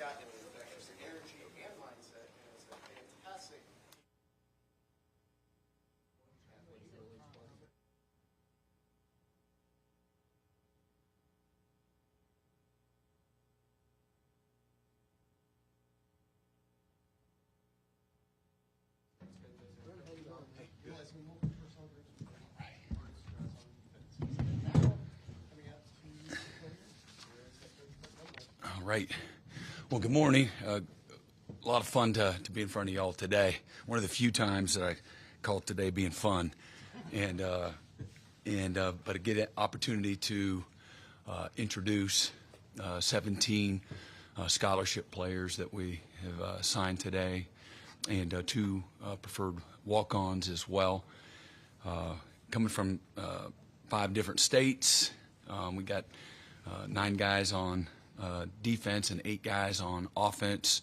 got just energy and mindset, and it's a fantastic. All right. Well, good morning. A lot of fun to be in front of y'all today. One of the few times that I call today being fun, but a good opportunity to introduce 17 scholarship players that we have signed today, and two preferred walk-ons as well. Coming from 5 different states, we got 9 guys on defense and 8 guys on offense,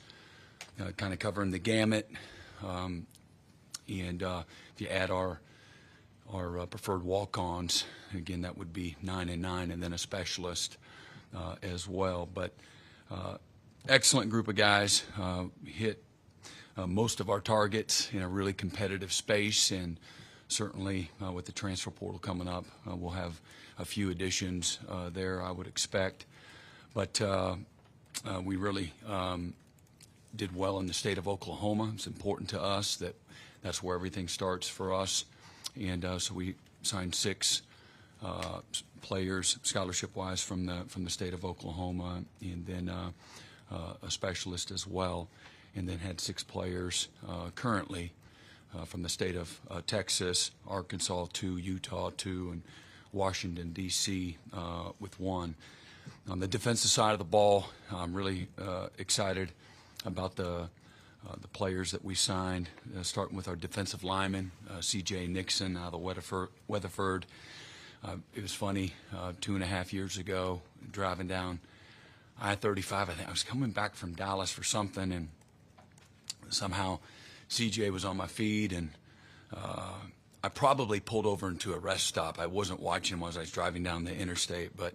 kind of covering the gamut. If you add our preferred walk-ons, again, that would be 9 and 9, and then a specialist as well. But excellent group of guys. Hit most of our targets in a really competitive space, and certainly with the transfer portal coming up, we'll have a few additions there, I would expect. But we really did well in the state of Oklahoma. It's important to us that that's where everything starts for us. And so we signed 6 players scholarship-wise from the state of Oklahoma, and then a specialist as well, and then had 6 players currently from the state of Texas, Arkansas 2, Utah 2, and Washington, D.C. with 1. On the defensive side of the ball, I'm really excited about the players that we signed, starting with our defensive lineman, C.J. Nixon out of Weatherford. It was funny, 2.5 years ago, driving down I-35, I think I was coming back from Dallas for something, and somehow C.J. was on my feed, and I probably pulled over into a rest stop. I wasn't watching him as I was driving down the interstate, but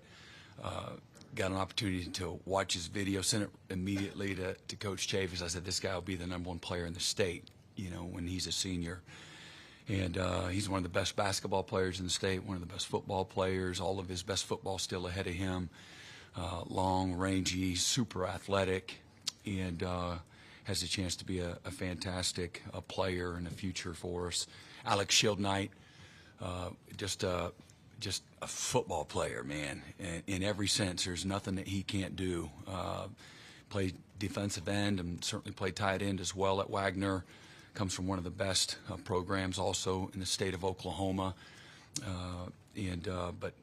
got an opportunity to watch his video, sent it immediately to Coach Chavis. I said, this guy will be the #1 player in the state, when he's a senior. And he's one of the best basketball players in the state, one of the best football players, all of his best football still ahead of him. Long, rangy, super athletic, and has a chance to be a fantastic player in the future for us. Alex Shieldknight, just a football player, man, in every sense. There's nothing that he can't do. Played defensive end and certainly played tight end as well at Wagner. Comes from one of the best programs also in the state of Oklahoma. But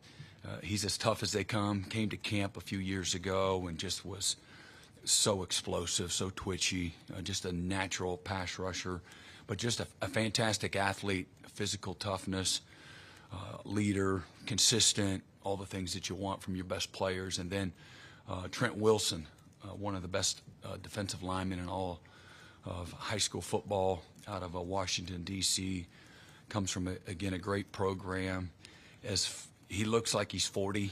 he's as tough as they come. Came to camp a few years ago and just was so explosive, so twitchy, just a natural pass rusher, but just a fantastic athlete, physical toughness, leader, consistent, all the things that you want from your best players. And then Trent Wilson, one of the best defensive linemen in all of high school football out of Washington, D.C., comes from, again, a great program. As he looks like he's 40,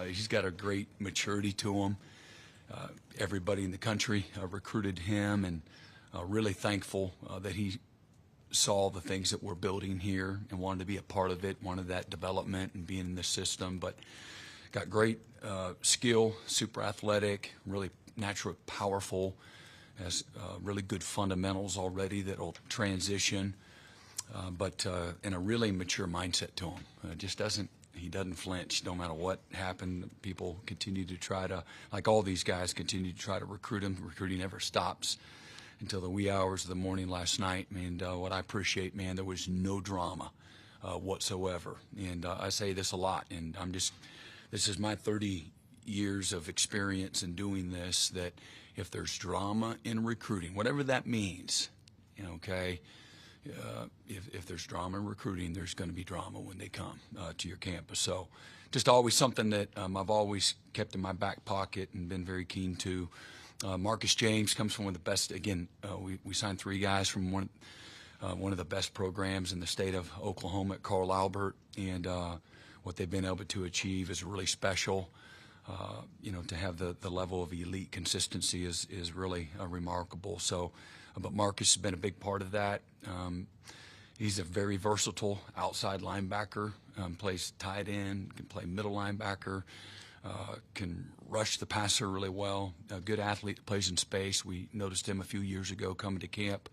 he's got a great maturity to him. Everybody in the country recruited him, and really thankful that he saw the things that we're building here and wanted to be a part of it, wanted that development and being in the system. But got great skill, super athletic, really natural, powerful, has really good fundamentals already that will transition, but in a really mature mindset to him. He doesn't flinch no matter what happened. People continue to try to, like all these guys, continue to try to recruit him. Recruiting never stops until the wee hours of the morning last night. And what I appreciate, man, there was no drama whatsoever. And I say this a lot, and this is my 30 years of experience in doing this, that if there's drama in recruiting, whatever that means, okay, if there's drama in recruiting, there's going to be drama when they come to your campus. So just always something that I've always kept in my back pocket and been very keen to. Marcus James comes from one of the best. Again, we signed 3 guys from one of the best programs in the state of Oklahoma at Carl Albert, and what they've been able to achieve is really special. to have the level of elite consistency is really remarkable. So, but Marcus has been a big part of that. He's a very versatile outside linebacker, plays tight end, can play middle linebacker, can rush the passer really well. A good athlete, plays in space. We noticed him a few years ago coming to camp.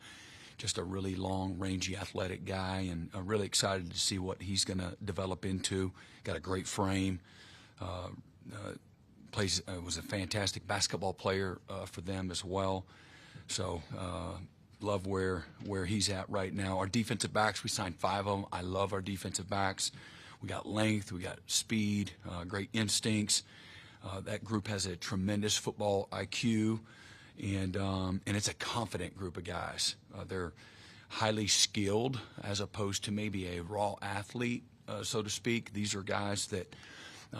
Just a really long, rangy, athletic guy, and really excited to see what he's going to develop into. Got a great frame. Was a fantastic basketball player for them as well. So love where he's at right now. Our defensive backs, we signed 5 of them. I love our defensive backs. We got length, we got speed, great instincts. That group has a tremendous football IQ, and it's a confident group of guys. They're highly skilled as opposed to maybe a raw athlete, so to speak. These are guys that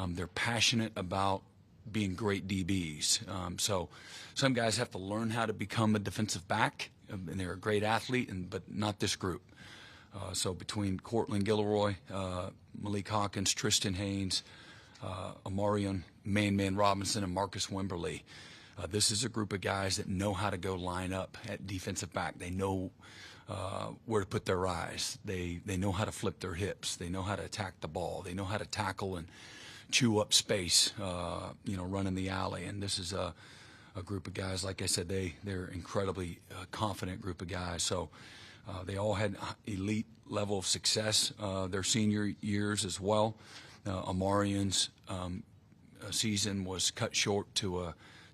they're passionate about being great DBs. So some guys have to learn how to become a defensive back, and they're a great athlete, but not this group. So between Cortland Gilroy, Malik Hawkins, Tristan Haynes, Amarion Man Robinson, and Marcus Wimberly, this is a group of guys that know how to go line up at defensive back. They know where to put their eyes. They know how to flip their hips. They know how to attack the ball. They know how to tackle and chew up space, running the alley. And this is a group of guys, like I said, they're incredibly confident group of guys. So they all had elite level of success their senior years as well. Amarion's season was cut short to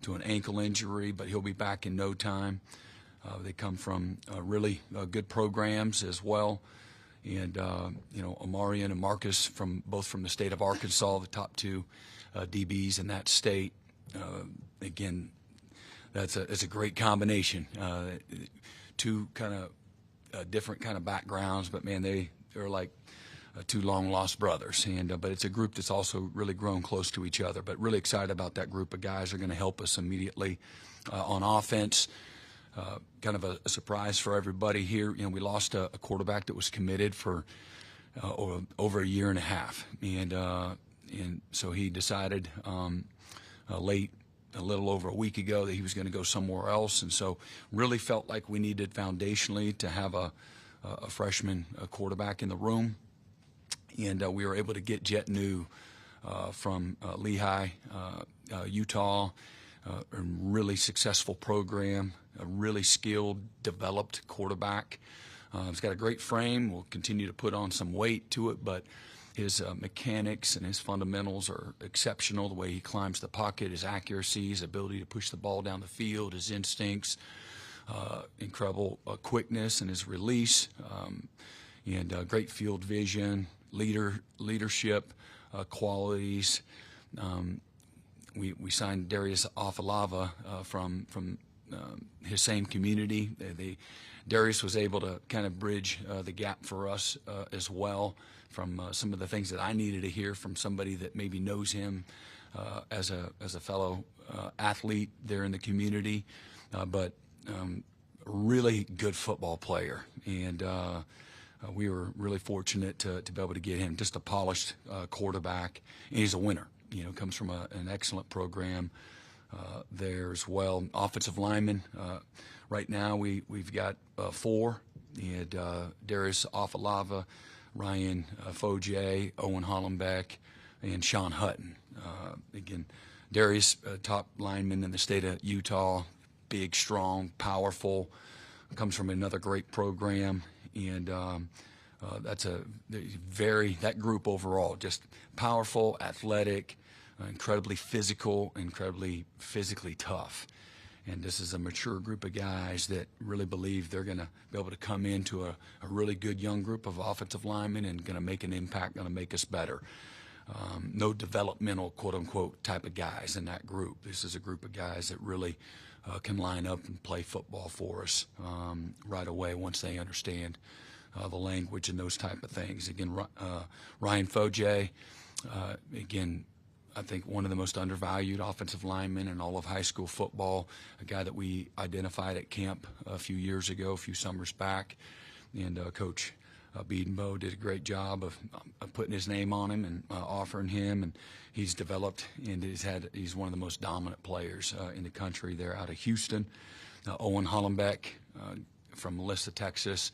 an ankle injury, but he'll be back in no time. They come from really good programs as well. And, Amarion and Marcus both from the state of Arkansas, the top 2 DBs in that state. Again, it's a great combination. 2 kind of different kind of backgrounds, but man, they're like 2 long lost brothers. And but it's a group that's also really grown close to each other. But really excited about that group of guys. Are going to help us immediately on offense. Kind of a surprise for everybody here. We lost a quarterback that was committed for over a year and a half, and so he decided late, a little over a week ago, that he was going to go somewhere else, and so really felt like we needed foundationally to have a freshman quarterback in the room, and we were able to get Jet New from Lehigh, Utah. A really successful program, a really skilled, developed quarterback. He's got a great frame. We'll continue to put on some weight to it, but his mechanics and his fundamentals are exceptional. The way he climbs the pocket, his accuracy, his ability to push the ball down the field, his instincts, incredible quickness and his release, and great field vision, leadership qualities. We signed Darius Afalava from his same community. Darius was able to kind of bridge the gap for us as well from some of the things that I needed to hear from somebody that maybe knows him as a fellow athlete there in the community, but really good football player. And we were really fortunate to be able to get him. Just a polished quarterback, and he's a winner. Comes from an excellent program there as well. Offensive linemen, right now we've got 4. And Darius Afalava, Ryan Foje, Owen Hollenbeck, and Sean Hutton. Again, Darius, top lineman in the state of Utah, big, strong, powerful, comes from another great program, and that group overall, just powerful, athletic, incredibly physical, incredibly physically tough. And this is a mature group of guys that really believe they're going to be able to come into a really good young group of offensive linemen and going to make an impact, going to make us better. No developmental, quote-unquote, type of guys in that group. This is a group of guys that really can line up and play football for us right away once they understand the language and those type of things. Again, Ryan Foje, again, I think one of the most undervalued offensive linemen in all of high school football, a guy that we identified at camp a few years ago, a few summers back, and Coach Biedenbow did a great job of putting his name on him and offering him, and he's developed and he's one of the most dominant players in the country there out of Houston. Owen Hollenbeck from Melissa, Texas,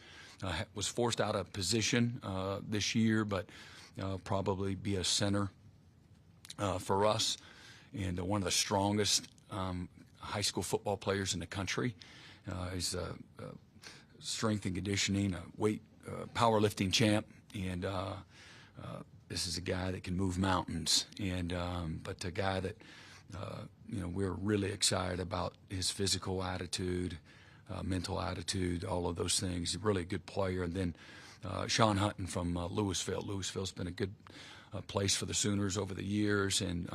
was forced out of position this year, but probably be a center for us, and one of the strongest high school football players in the country. He's strength and conditioning, weight powerlifting champ, and this is a guy that can move mountains, and but a guy that we're really excited about his physical attitude, mental attitude, all of those things. He's a really good player. And then Sean Hutton from Louisville. Louisville's been a good place for the Sooners over the years, and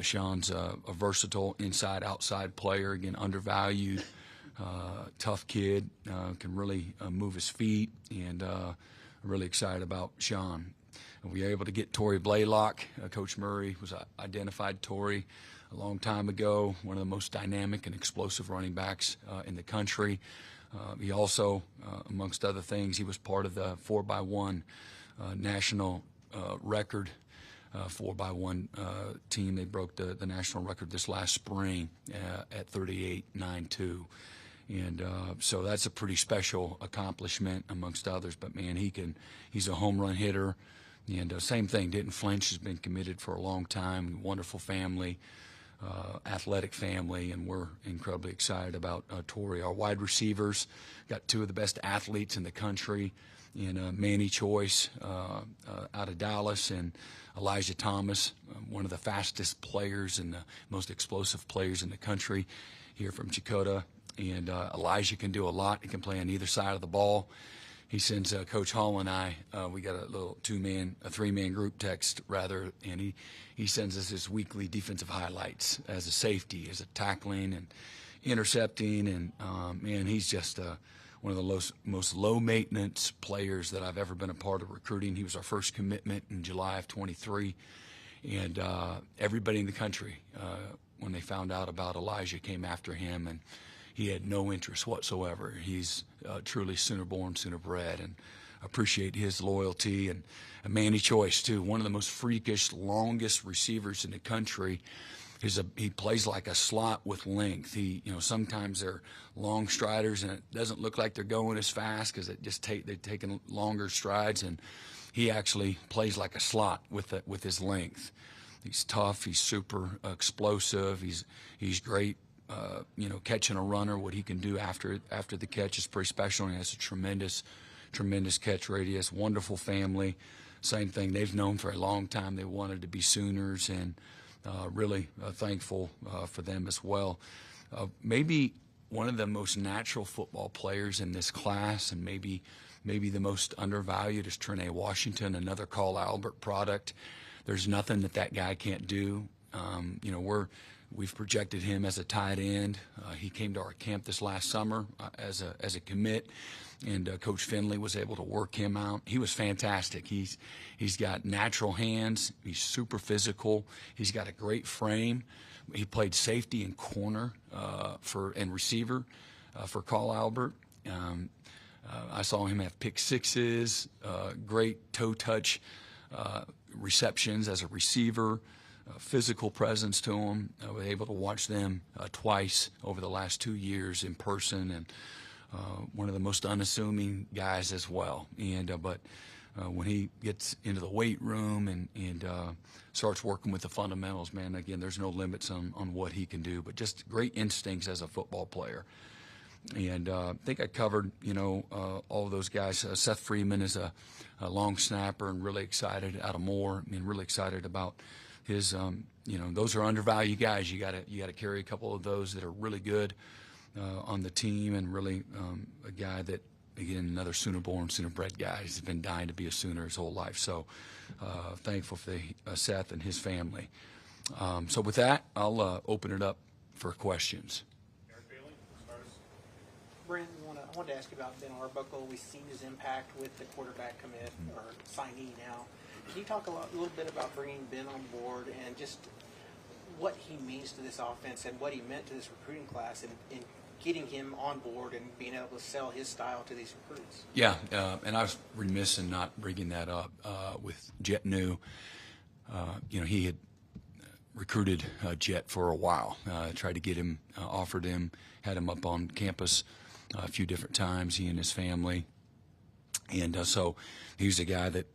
Sean's a versatile inside-outside player, again, undervalued, tough kid, can really move his feet, and really excited about Sean. And we were able to get Torrey Blaylock. Coach Murray was identified Torrey a long time ago, one of the most dynamic and explosive running backs in the country. He also, amongst other things, he was part of the 4x1 national record 4x1 team. They broke the national record this last spring at 38.92. And so that's a pretty special accomplishment amongst others. But, man, he's a home run hitter. And same thing, didn't flinch, has been committed for a long time, wonderful family, athletic family, and we're incredibly excited about Torrey. Our wide receivers got two of the best athletes in the country, in Manny Choice out of Dallas and Elijah Thomas, one of the fastest players and the most explosive players in the country here from Chakotah. And Elijah can do a lot. He can play on either side of the ball. He sends Coach Hall and I, we got a little three-man group text, rather, and he sends us his weekly defensive highlights as a safety, as a tackling and intercepting. And, man, he's just one of the most low-maintenance players that I've ever been a part of recruiting. He was our first commitment in July of 23. And everybody in the country, when they found out about Elijah, came after him, and he had no interest whatsoever. He's truly Sooner-born, Sooner-bred, and appreciate his loyalty. And Manny Choice, too, one of the most freakish, longest receivers in the country. He plays like a slot with length. Sometimes they're long striders, and it doesn't look like they're going as fast because they're taking longer strides. And he actually plays like a slot with his length. He's tough. He's super explosive. He's great. Catching a runner, what he can do after the catch is pretty special. And he has a tremendous catch radius. Wonderful family. Same thing. They've known for a long time they wanted to be Sooners, and really thankful for them as well. Maybe one of the most natural football players in this class, and maybe the most undervalued, is Trene Washington, another Carl Albert product. There's nothing that guy can't do. We've projected him as a tight end. He came to our camp this last summer as a commit, and Coach Finley was able to work him out. He was fantastic. He's got natural hands. He's super physical. He's got a great frame. He played safety and corner and receiver for Carl Albert. I saw him have pick sixes, great toe touch receptions as a receiver. Physical presence to them. I was able to watch them twice over the last 2 years in person, and one of the most unassuming guys as well. And but when he gets into the weight room and starts working with the fundamentals, man, again, there's no limits on what he can do. But just great instincts as a football player. And I think I covered, all of those guys. Seth Freeman is a long snapper, and really excited out of Moore. Really excited about his, those are undervalued guys. You gotta carry a couple of those that are really good on the team, and really a guy that, again, another Sooner-born, Sooner-bred guy. He's been dying to be a Sooner his whole life. So thankful for Seth and his family. So with that, I'll open it up for questions. Brent, I wanted to ask you about Ben Arbuckle. We've seen his impact with the quarterback commit, or signee now. Can you talk a little bit about bringing Ben on board and just what he means to this offense and what he meant to this recruiting class in getting him on board and being able to sell his style to these recruits. Yeah, and I was remiss in not bringing that up with Jet New. He had recruited Jet for a while, tried to get him, offered him, had him up on campus a few different times, he and his family. And so he was a guy that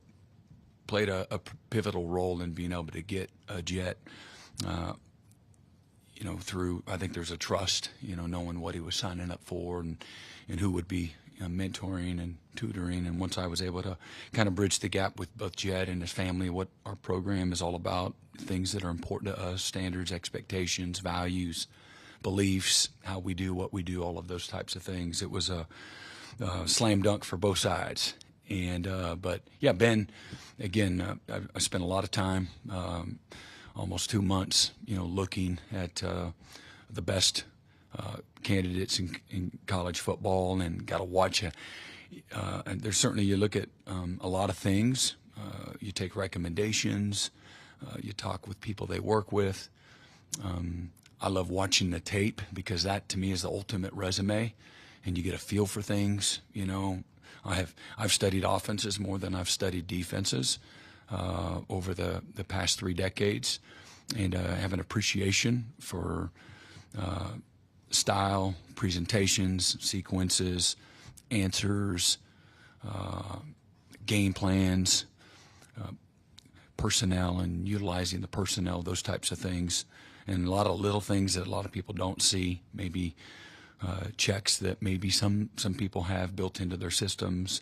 played a pivotal role in being able to get Jet, through, I think there's a trust, knowing what he was signing up for and who would be mentoring and tutoring. And once I was able to kind of bridge the gap with both Jet and his family, what our program is all about, things that are important to us, standards, expectations, values, beliefs, how we do what we do, all of those types of things. It was a slam dunk for both sides. And but yeah, Ben, again, I spent a lot of time, almost 2 months, looking at the best candidates in college football, and got to watch and there's certainly, you look at a lot of things, you take recommendations, you talk with people they work with. I love watching the tape because that to me is the ultimate resume, and you get a feel for things. I've studied offenses more than I've studied defenses over the past 3 decades, and I have an appreciation for style, presentations, sequences, answers, game plans, personnel, and utilizing the personnel, those types of things, and a lot of little things that a lot of people don't see, maybe checks that maybe some people have built into their systems.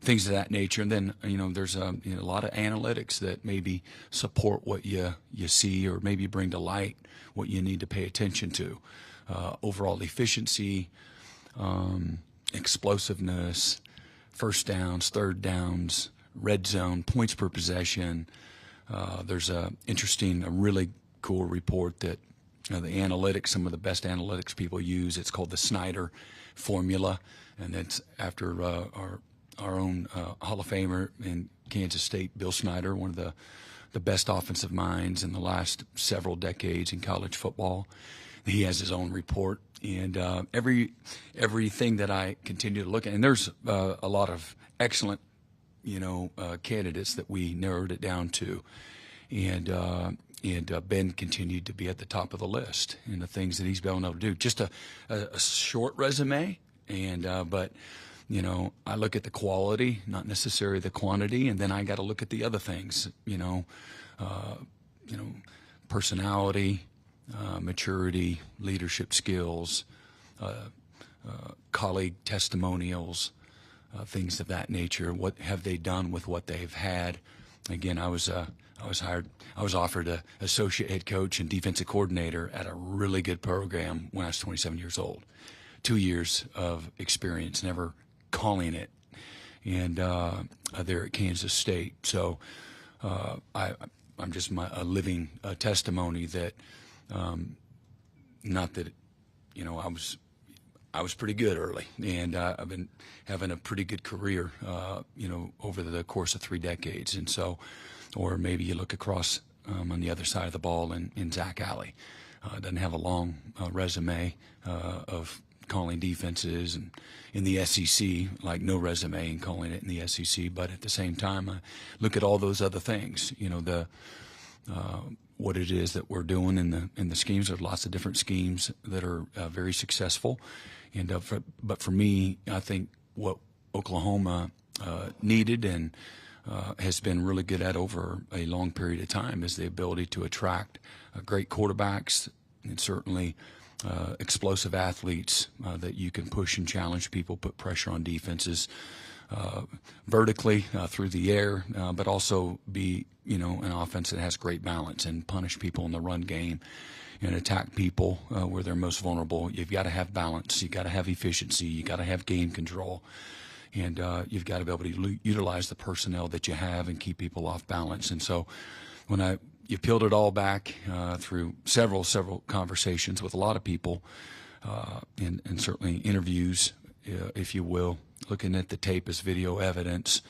Things of that nature. And then, there's a lot of analytics that maybe support what you see, or maybe bring to light what you need to pay attention to. Overall efficiency, explosiveness, first downs, third downs, red zone, points per possession. There's a really cool report that the analytics, some of the best analytics people use. It's called the Snyder formula, and it's after our own Hall of Famer in Kansas State, Bill Snyder, one of the best offensive minds in the last several decades in college football. He has his own report, and everything that I continue to look at, and there's a lot of excellent, candidates that we narrowed it down to, and Ben continued to be at the top of the list in the things that he's been able to do. Just a short resume, but I look at the quality, not necessarily the quantity, and then I got to look at the other things, personality, maturity, leadership skills, colleague testimonials, things of that nature. What have they done with what they've had? Again, I was offered an associate head coach and defensive coordinator at a really good program when I was 27 years old. 2 years of experience, never calling it, and there at Kansas State. So I'm just a living testimony that, not that, I was pretty good early, and I've been having a pretty good career, over the course of 3 decades. And so, or maybe you look across on the other side of the ball in Zach Alley. Doesn't have a long resume of calling defenses and in the SEC, like no resume in calling it in the SEC. But at the same time, I look at all those other things, what it is that we're doing in the schemes. There's lots of different schemes that are very successful, and but for me, I think what Oklahoma needed and has been really good at over a long period of time is the ability to attract great quarterbacks, and certainly explosive athletes that you can push and challenge people, put pressure on defenses vertically through the air, but also be an offense that has great balance and punish people in the run game and attack people where they're most vulnerable. You've got to have balance. You've got to have efficiency. You've got to have game control. And you've got to be able to utilize the personnel that you have and keep people off balance. And so when you peeled it all back through several conversations with a lot of people and certainly interviews, if you will, looking at the tape as video evidence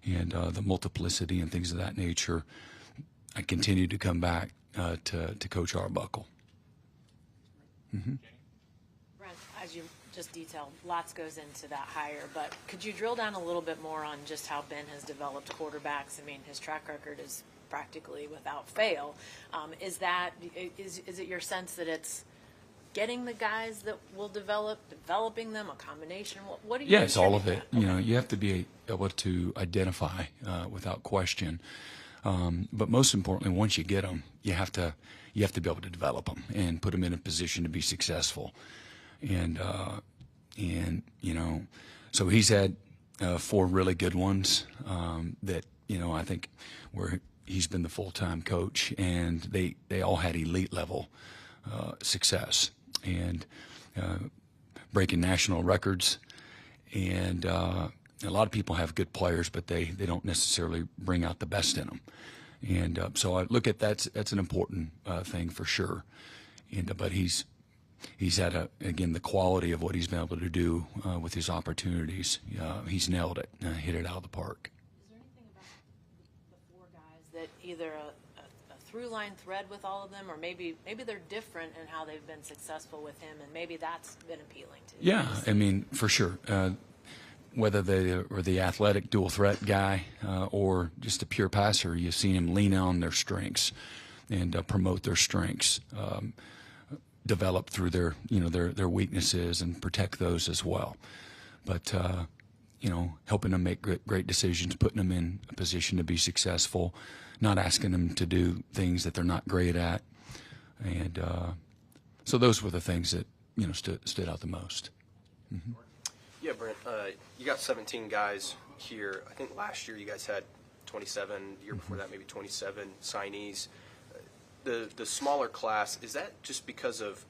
and the multiplicity and things of that nature, I continue to come back to Coach Arbuckle. Brent, as you just detailed, lots goes into that hire, but could you drill down a little bit more on just how Ben has developed quarterbacks? I mean, his track record is practically without fail. Is it your sense that it's getting the guys that will developing them, a combination? What do you? Yeah, it's all of it. You know, you have to be able to identify without question. But most importantly, once you get them, you have to be able to develop them and put them in a position to be successful. And you know, so he's had 4 really good ones that, you know, I think where he's been the full-time coach, and they all had elite level success and breaking national records. And a lot of people have good players, but they don't necessarily bring out the best in them. And so I look at that's an important thing for sure. And but he's had again the quality of what he's been able to do with his opportunities. He's nailed it, hit it out of the park. Is there anything about the 4 guys that either a through line thread with all of them, or maybe they're different in how they've been successful with him, and maybe that's been appealing to you? Yeah, I mean, for sure. Whether they are the athletic dual threat guy or just a pure passer, you've seen him lean on their strengths and promote their strengths, develop through their weaknesses and protect those as well. But you know, helping them make great decisions, putting them in a position to be successful, not asking them to do things that they're not great at, and so those were the things that, you know, stood out the most. Mm-hmm. Yeah, Brent, you got 17 guys here. I think last year you guys had 27, the year before that maybe 27 signees. The smaller class, is that just because of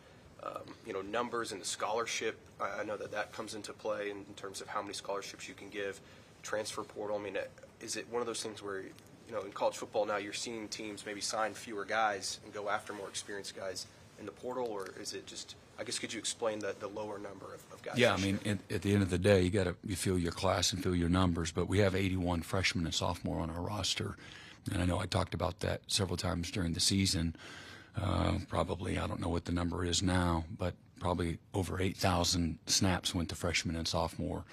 you know, numbers and the scholarship? I know that comes into play in terms of how many scholarships you can give, transfer portal. I mean, is it one of those things where, you know, in college football now you're seeing teams maybe sign fewer guys and go after more experienced guys in the portal, or is it just, I guess, could you explain the lower number of guys? Yeah, I mean, at the end of the day, you fill your class and fill your numbers, but we have 81 freshmen and sophomore on our roster, and I know I talked about that several times during the season. Probably, I don't know what the number is now, but probably over 8,000 snaps went to freshmen and sophomore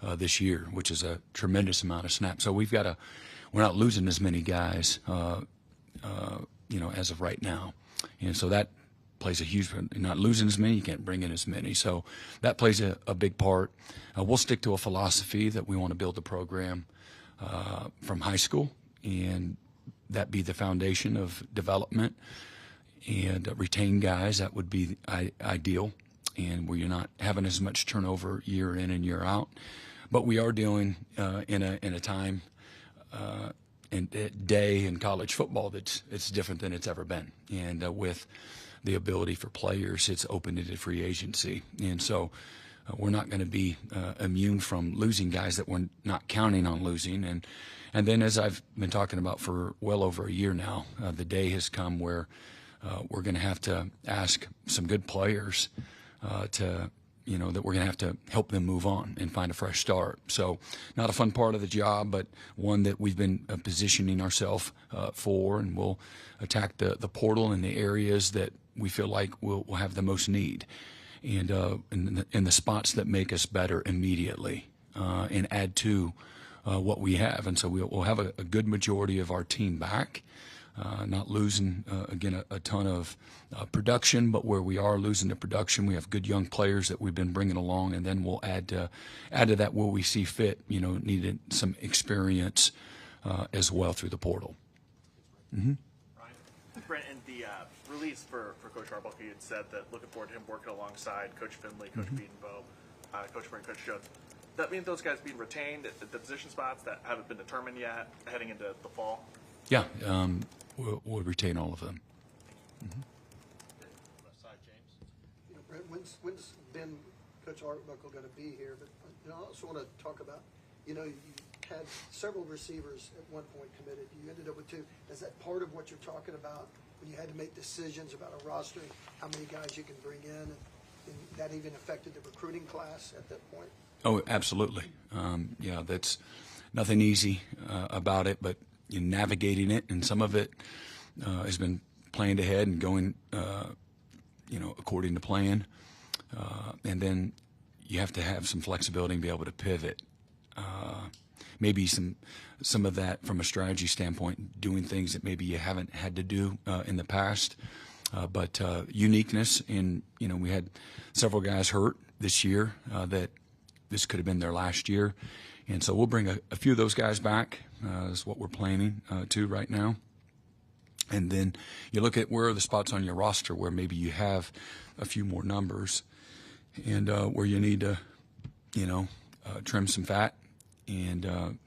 this year, which is a tremendous amount of snaps. So we're not losing as many guys, you know, as of right now, and so that plays a huge. You're not losing as many, you can't bring in as many, so that plays a big part. We'll stick to a philosophy that we want to build the program from high school, and that be the foundation of development, and retain guys. That would be ideal, and where you're not having as much turnover year in and year out. But we are dealing in a time and day in college football it's different than it's ever been, and with the ability for players, it's open to free agency, and so we're not going to be immune from losing guys that we're not counting on losing. And then, as I've been talking about for well over a year now, the day has come where we're going to have to ask some good players that we're going to have to help them move on and find a fresh start. So not a fun part of the job, but one that we've been positioning ourselves for, and we'll attack the portal in the areas that we feel like we'll have the most need, and in the spots that make us better immediately, and add to what we have. And so we'll have a good majority of our team back. Not losing, again, a ton of production, but where we are losing the production, we have good young players that we've been bringing along, and then we'll add to that where we see fit, needed some experience as well through the portal. Mm-hmm. Brent, in the release for Coach Arbuckle, you had said that looking forward to him working alongside Coach Finley, Coach Beatonbow, Coach Brent, Coach Jones. That means those guys being retained at the position spots that haven't been determined yet heading into the fall? Yeah, we'll retain all of them. Mm-hmm. Brent, when's Ben, Coach Arbuckle, going to be here? But I also want to talk about, you had several receivers at one point committed. You ended up with 2. Is that part of what you're talking about when you had to make decisions about a roster, how many guys you can bring in, and that even affected the recruiting class at that point? Oh, absolutely. Yeah, that's nothing easy about it, but navigating it, and some of it has been planned ahead and going according to plan. And then you have to have some flexibility and be able to pivot. Maybe some of that from a strategy standpoint, doing things that maybe you haven't had to do in the past. But uniqueness in, we had several guys hurt this year that this could have been their last year. And so we'll bring a few of those guys back is what we're planning to right now. And then you look at where are the spots on your roster where maybe you have a few more numbers and where you need to, trim some fat and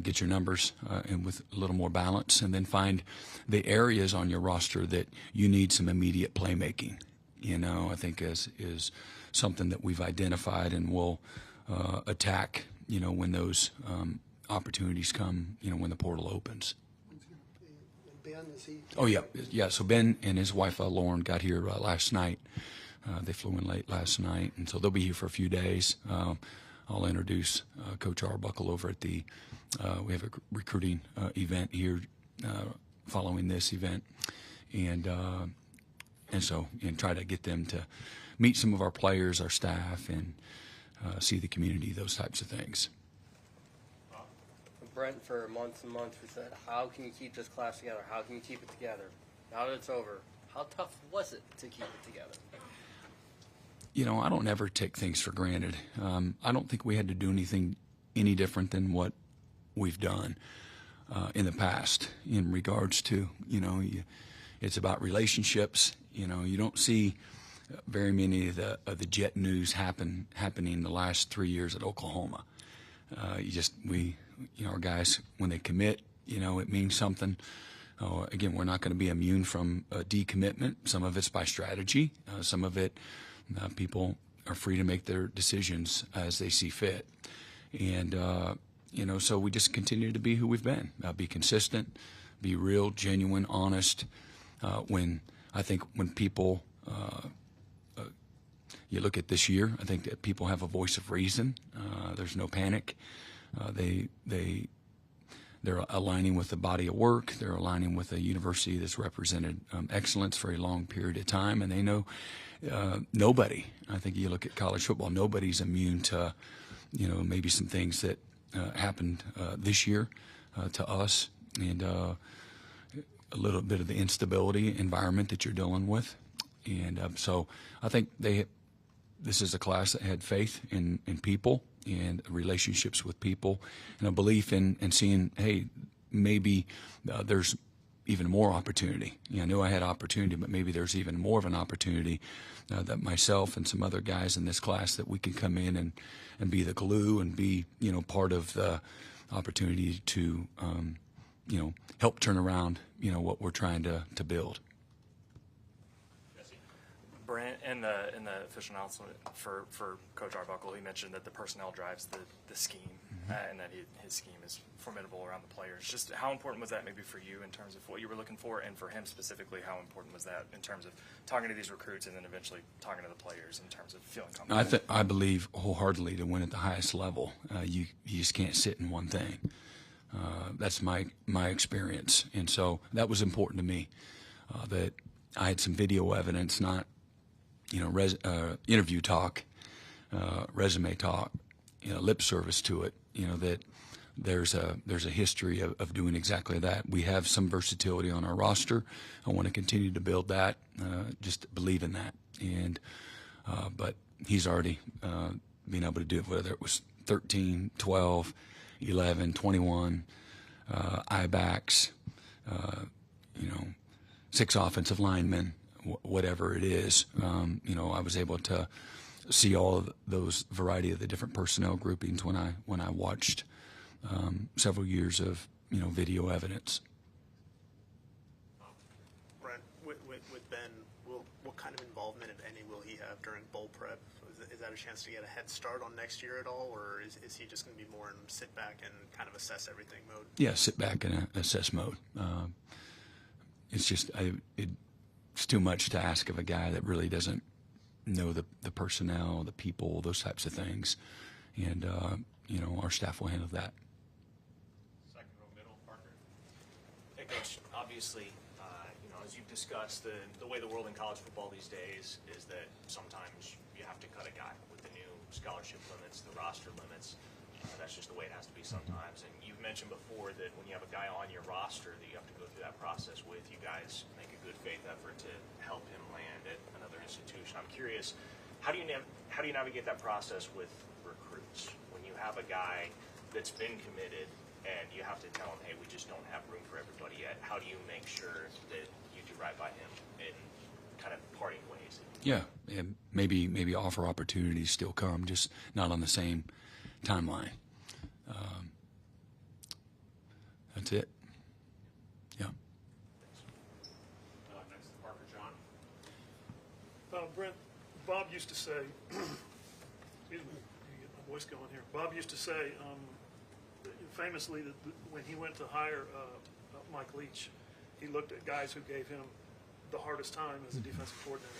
get your numbers and with a little more balance, and then find the areas on your roster that you need some immediate playmaking. I think is something that we've identified and will attack, when those opportunities come, when the portal opens. Ben, is he? Oh, yeah. So Ben and his wife, Lauren, got here last night. They flew in late last night, and so they'll be here for a few days. I'll introduce Coach Arbuckle over at the, we have a recruiting event here following this event. And so try to get them to meet some of our players, our staff, and see the community, those types of things. Brent, for months and months, we said, how can you keep this class together? How can you keep it together? Now that it's over, how tough was it to keep it together? I don't ever take things for granted. I don't think we had to do anything any different than what we've done in the past in regards to, it's about relationships. You don't see very many of the jet news happening the last 3 years at Oklahoma. Our guys, when they commit, it means something. Again, we're not going to be immune from decommitment. Some of it's by strategy. Some of it, people are free to make their decisions as they see fit. And, so we just continue to be who we've been, be consistent, be real, genuine, honest. When people, you look at this year, I think that people have a voice of reason. There's no panic. They're aligning with the body of work. They're aligning with a university that's represented excellence for a long period of time, and they know nobody. I think you look at college football, nobody's immune to, maybe some things that happened this year to us, and a little bit of the instability environment that you're dealing with, and so I think this is a class that had faith in people and relationships with people, and a belief in seeing, hey, maybe there's even more opportunity. I knew I had opportunity, but maybe there's even more of an opportunity that myself and some other guys in this class that we can come in and be the glue and be, part of the opportunity to, help turn around, what we're trying to build. Brent, in the official announcement for Coach Arbuckle, he mentioned that the personnel drives the scheme, and that his scheme is formidable around the players. Just how important was that maybe for you in terms of what you were looking for, and for him specifically, how important was that in terms of talking to these recruits and then eventually talking to the players in terms of feeling comfortable? I believe wholeheartedly to win at the highest level, you just can't sit in one thing. That's my experience, and so that was important to me. That I had some video evidence, not interview talk, resume talk, lip service to it. That there's a history of doing exactly that. We have some versatility on our roster. I want to continue to build that. Just believe in that. And but he's already been able to do it, whether it was 13, 12, 11, 21, I-backs, 6 offensive linemen. Whatever it is, I was able to see all of those variety of the different personnel groupings when I watched several years of video evidence. Brent, with Ben, what kind of involvement, if any, will he have during bowl prep? Is that a chance to get a head start on next year at all, or is he just going to be more in sit back and kind of assess everything mode? Yeah, sit back and assess mode. It's just it's too much to ask of a guy that really doesn't know the personnel, the people, those types of things. And, our staff will handle that. Second row middle, Parker. Hey, Coach, obviously, as as you've discussed, the way the world in college football these days is that sometimes you have to cut a guy with the new scholarship limits, the roster limits. That's just the way it has to be sometimes. And you've mentioned before that when you have a guy on your roster that you have to go through that process with, you guys make a good faith effort to help him land at another institution. I'm curious, how do you navigate that process with recruits when you have a guy that's been committed and you have to tell him, hey, we just don't have room for everybody yet? How do you make sure that you do right by him in kind of parting ways? Yeah, and maybe offer opportunities still come, just not on the same timeline. That's it. Yeah. Next, Parker John. Brent, Bob used to say, excuse me, get my voice going here. Bob used to say, famously, that when he went to hire Mike Leach, he looked at guys who gave him the hardest time as a defensive coordinator.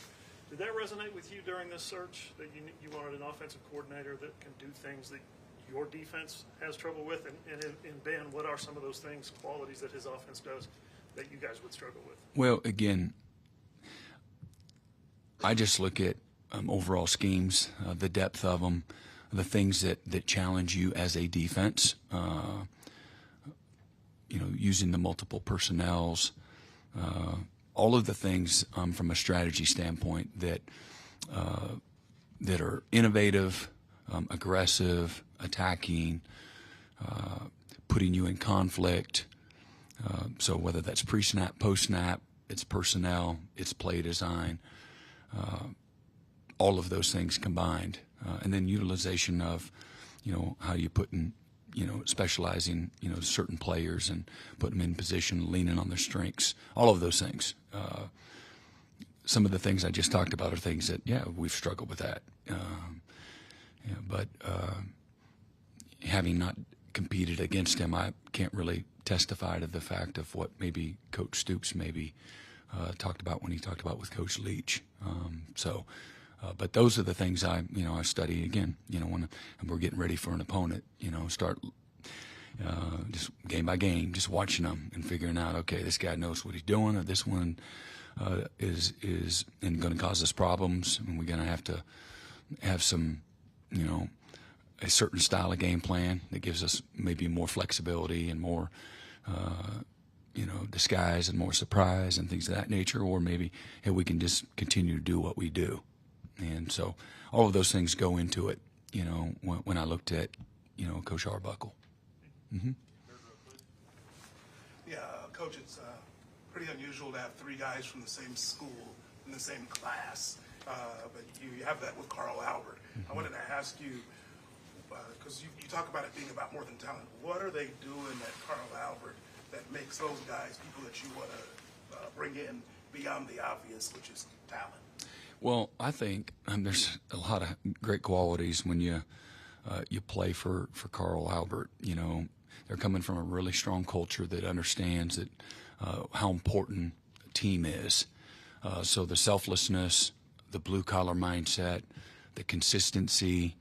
Did that resonate with you during this search, that you wanted an offensive coordinator that can do things that your defense has trouble with? And in Ben, what are some of those things, qualities that his offense does that you guys would struggle with? Well, again, I just look at overall schemes, the depth of them, the things that challenge you as a defense, using the multiple personnels, all of the things from a strategy standpoint that are innovative, aggressive, attacking, putting you in conflict. So whether that's pre-snap, post-snap, it's personnel, it's play design, all of those things combined. And then utilization of, how you put in, specializing, certain players and put them in position, leaning on their strengths, all of those things. Some of the things I just talked about are things that, we've struggled with that. But having not competed against him, I can't really testify to the fact of what maybe Coach Stoops maybe talked about when he talked about with Coach Leach. But those are the things I study again, when we're getting ready for an opponent, start just game by game, just watching them and figuring out, okay, this guy knows what he's doing, or this one is going to cause us problems, and we're going to have some, a certain style of game plan that gives us maybe more flexibility and more, disguise and more surprise and things of that nature, or maybe, hey, we can just continue to do what we do. And so all of those things go into it, when I looked at, Coach Arbuckle. Mm-hmm. Yeah, Coach, it's pretty unusual to have three guys from the same school in the same class, but you have that with Carl Albert. Mm-hmm. I wanted to ask you, because you talk about it being about more than talent, what are they doing at Carl Albert that makes those guys people that you want to bring in beyond the obvious, which is talent? Well, I think there's a lot of great qualities when you play for Carl Albert. They're coming from a really strong culture that understands that how important a team is. So the selflessness, the blue-collar mindset, the consistency,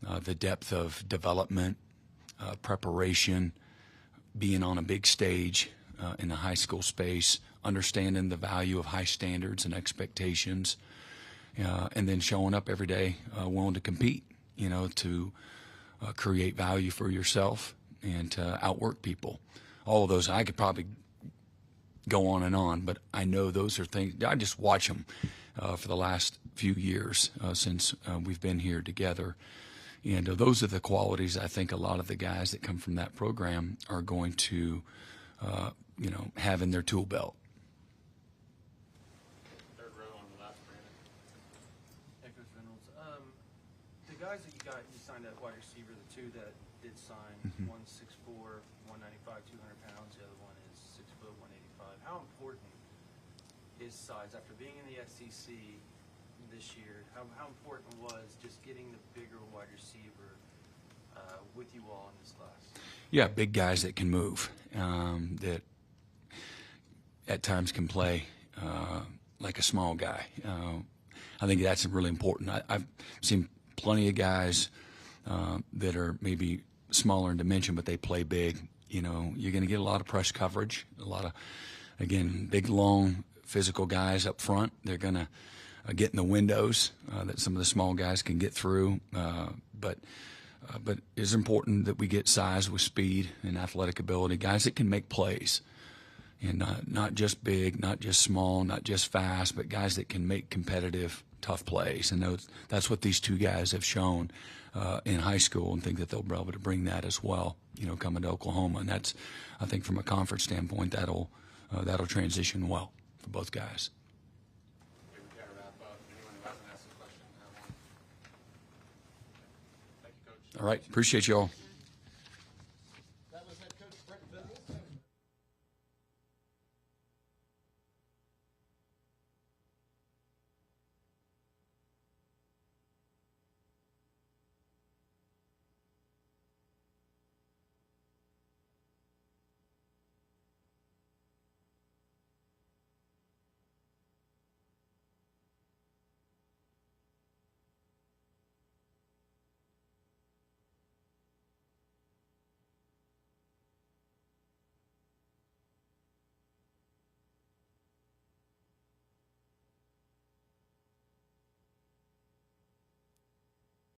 the depth of development, preparation, being on a big stage in the high school space, understanding the value of high standards and expectations, and then showing up every day willing to compete, to create value for yourself and to outwork people. All of those, I could probably go on, but I know those are things, I just watch them for the last few years since we've been here together. And those are the qualities I think a lot of the guys that come from that program are going to, have in their tool belt. Third row on the left, Brandon. Hey, Coach Reynolds. The guys that you signed at wide receiver, the two that did sign, one's 6'4", 195, 200 pounds. The other one is 6 foot, 185. How important is size after being in the SEC this year? How important was just getting the bigger wide receiver with you all in this class? Yeah, big guys that can move, that at times can play like a small guy. I think that's really important. I've seen plenty of guys that are maybe smaller in dimension, but they play big. You're going to get a lot of press coverage, a lot of, again, big, long, physical guys up front. They're going to get in the windows that some of the small guys can get through. But it's important that we get size with speed and athletic ability, guys that can make plays. And not just big, not just small, not just fast, but guys that can make competitive, tough plays. And that's what these two guys have shown in high school, and think that they'll be able to bring that as well, coming to Oklahoma. And that's, I think, from a conference standpoint, that'll transition well for both guys. Okay, we got to wrap up. Anyone who hasn't asked a question, have one. Thank you, Coach. All right, appreciate you all.